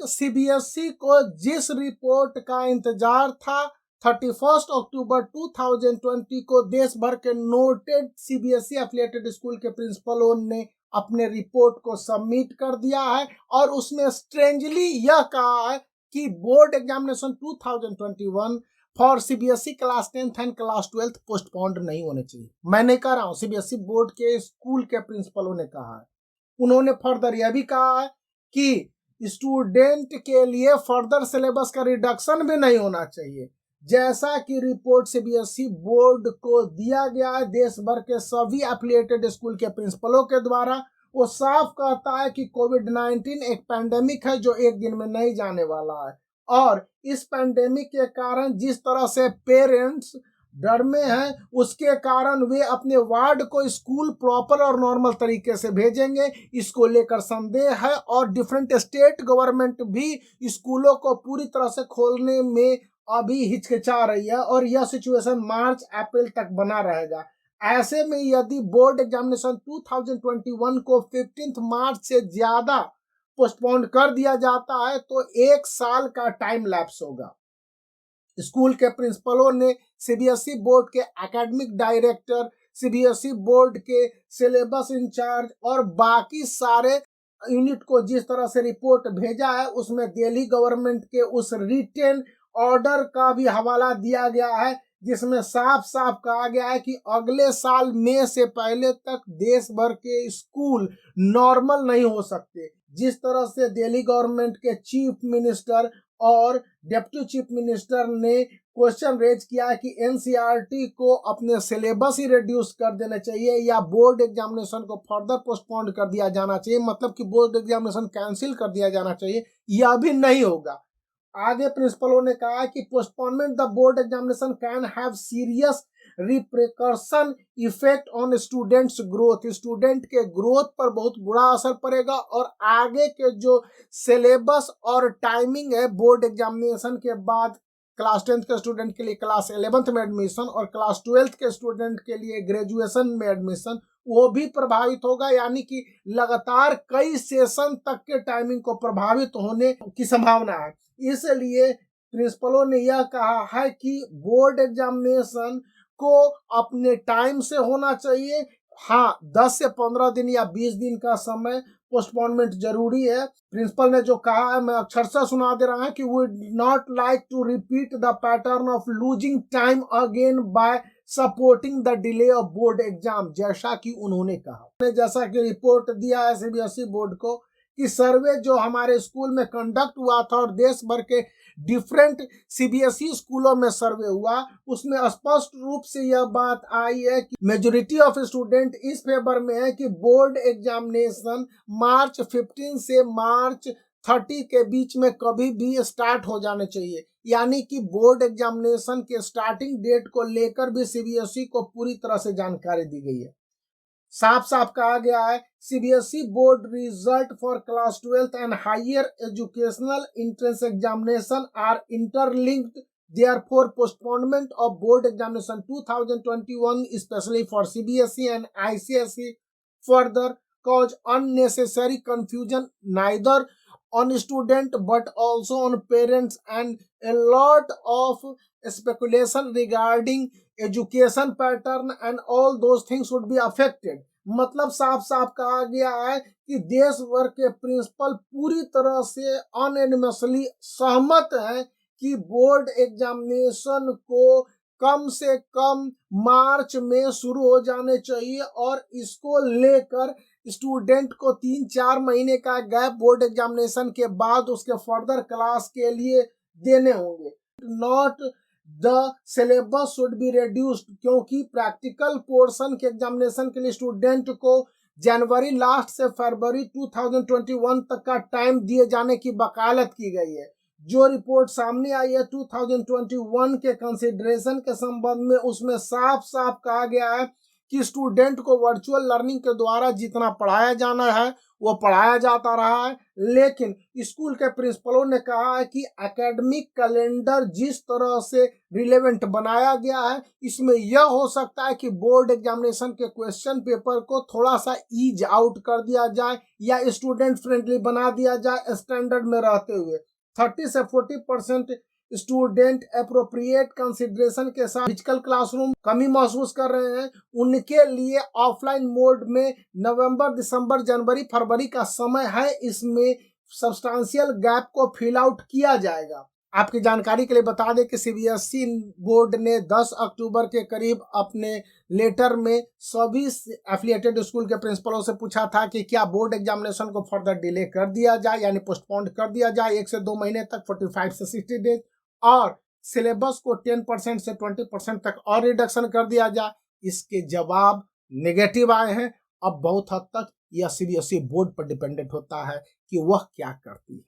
CBSE को जिस report का इंतजार था 31 अक्टूबर 2020 को देश भर के नोटेड सीबीएसई एफिलिएटेड स्कूल के प्रिंसिपलों ने अपने रिपोर्ट को सबमिट कर दिया है और उसमें स्ट्रेंजली यह कहा है कि board examination 2021 for CBSE class 10th and class 12th postponed नहीं होने चाहिए। मैं नहीं कह रहा हूं, सीबीएसई बोर्ड के स्कूल के प्रिंसिपलों ने कहा है। उन्होंने फर्दर यह भी कहा है कि स्टूडेंट के लिए फर्दर सिलेबस का रिडक्शन भी नहीं होना चाहिए, जैसा कि रिपोर्ट सीबीएसई बोर्ड को दिया गया है देश भर के सभी एफिलिएटेड स्कूल के प्रिंसिपलों के द्वारा। वो साफ कहता है कि कोविड-19 एक पैंडेमिक है जो एक दिन में नहीं जाने वाला है और इस पैंडेमिक के कारण जिस तरह से पेरेंट्स डर में हैं उसके कारण वे अपने वार्ड को स्कूल प्रॉपर और नॉर्मल तरीके से भेजेंगे, इसको लेकर संदेह है। और डिफरेंट स्टेट गवर्नमेंट भी स्कूलों को पूरी तरह से खोलने में अभी हिचकिचा रही है और यह सिचुएशन मार्च अप्रैल तक बना रहेगा। ऐसे में यदि बोर्ड एग्जामिनेशन 2021 को 15 मार्च से ज्यादा पोस्टपोन कर दिया जाता है तो 1 साल का टाइम लैप्स होगा। स्कूल के प्रिंसिपलों ने सीबीएसई बोर्ड के एकेडमिक डायरेक्टर, सीबीएसई बोर्ड के सिलेबस इंचार्ज और बाकी सारे यूनिट को जिस तरह से रिपोर्ट भेजा है उसमें दिल्ली गवर्नमेंट के उस रिटेन ऑर्डर का भी हवाला दिया गया है जिसमें साफ साफ कहा गया है कि अगले साल मई से पहले तक देश भर के स्कूल नॉर्मल नहीं हो सकते। जिस तरह से दिल्ली गवर्नमेंट के चीफ मिनिस्टर और डिप्टी चीफ मिनिस्टर ने क्वेश्चन रेज किया कि एनसीईआरटी को अपने सिलेबस ही रिड्यूस कर देना चाहिए या बोर्ड एग्जामिनेशन को फर्दर पोस्टपोन कर दिया जाना चाहिए, मतलब कि बोर्ड एग्जामिनेशन कैंसिल कर दिया जाना चाहिए, यह भी नहीं होगा। आगे प्रिंसिपलों ने कहा कि postponement the board examination can have serious repercussion effect on students growth, student के ग्रोथ पर बहुत बुरा असर पड़ेगा और आगे के जो सिलेबस और टाइमिंग है बोर्ड एग्जामिनेशन के बाद क्लास 10th के स्टूडेंट के लिए क्लास 11th में एडमिशन और क्लास 12th के स्टूडेंट के लिए ग्रेजुएशन में एडमिशन, वो भी प्रभावित होगा। यानी कि लगातार कई सेशन तक के टाइमिंग को प्रभावित होने की संभावना है। इसलिए प्रिंसिपलों ने यह कहा है कि बोर्ड एग्जामिनेशन को अपने टाइम से होना चाहिए। हाँ, 10 से 15 दिन या 20 दिन का समय पोस्टपोनमेंट जरूरी है। प्रिंसिपल ने जो कहा है मैं अक्षरशः सुना दे रहा हूं कि we not like to repeat the pattern of losing time again by supporting the delay of board exam, जैसा कि उन्होंने कहा। जैसा कि रिपोर्ट दिया है सीबीएसई बोर्ड को कि सर्वे जो हमारे स्कूल में कंडक्ट हुआ था और देश भर के डिफरेंट सीबीएसई स्कूलों में सर्वे हुआ उसमें स्पष्ट रूप से यह बात आई है कि मेजॉरिटी ऑफ स्टूडेंट इस फेवर में है कि बोर्ड एग्जामिनेशन मार्च 15 से मार्च 30 के बीच में कभी भी स्टार्ट हो जाने चाहिए। यानी कि बोर्ड एग्जामिनेशन के स्टार्टिंग डेट को लेकर भी सीबीएसई को पूरी तरह से जानकारी दी गई है। साफ साफ कहा गया है CBSE board result for class 12th and higher educational entrance examination are interlinked, therefore postponement of board examination 2021 especially for CBSE and ICSE further cause unnecessary confusion neither on student but also on parents and a lot of speculation regarding education pattern and all those things would be affected. मतलब साफ साफ कहा गया है कि देश भर के प्रिंसिपल पूरी तरह से अनएनिमसली सहमत हैं कि बोर्ड एग्जामिनेशन को कम से कम मार्च में शुरू हो जाने चाहिए और इसको लेकर स्टूडेंट को 3-4 महीने का गैप बोर्ड एग्जामिनेशन के बाद उसके फर्दर क्लास के लिए देने होंगे। Not the syllabus should be reduced, क्योंकि प्रैक्टिकल पोर्शन के एग्जामिनेशन के लिए स्टूडेंट को जनवरी लास्ट से फरवरी 2021 तक का टाइम दिए जाने की वकालत की गई है। जो रिपोर्ट सामने आई है 2021 के कंसिडरेशन के संबंध में उसमें साफ साफ कहा गया है कि स्टूडेंट को वर्चुअल लर्निंग के द्वारा जितना पढ़ाया जाना है वो पढ़ाया जाता रहा है, लेकिन स्कूल के प्रिंसिपलों ने कहा है कि एकेडमिक कैलेंडर जिस तरह से रिलेवेंट बनाया गया है, इसमें यह हो सकता है कि बोर्ड एग्जामिनेशन के क्वेश्चन पेपर को थोड़ा सा ईज आउट कर दिया जाए या स्टूडेंट फ्रेंडली बना दिया जाए स्टैंडर्ड में रहते हुए। 30 से 40% स्टूडेंट अप्रोप्रिएट कंसिडरेशन के साथ फिजिकल क्लासरूम कमी महसूस कर रहे हैं। उनके लिए ऑफलाइन मोड में नवंबर, दिसंबर, जनवरी, फरवरी का समय है, इसमें सब्सटेंशियल गैप को फिल आउट किया जाएगा। आपकी जानकारी के लिए बता दें कि सीबीएसई बोर्ड ने 10 अक्टूबर के करीब अपने लेटर में सभी एफिलिएटेड स्कूल के प्रिंसिपलों से पूछा था कि क्या बोर्ड एग्जामिनेशन को फर्दर डिले कर दिया जाए, यानी पोस्टपोन कर दिया जाए 1 से 2 महीने तक, 45 से 60 डेज, और सिलेबस को 10% से 20% तक और रिडक्शन कर दिया जाए। इसके जवाब नेगेटिव आए हैं। अब बहुत हद तक यह सीबीएसई बोर्ड पर डिपेंडेंट होता है कि वह क्या करती है।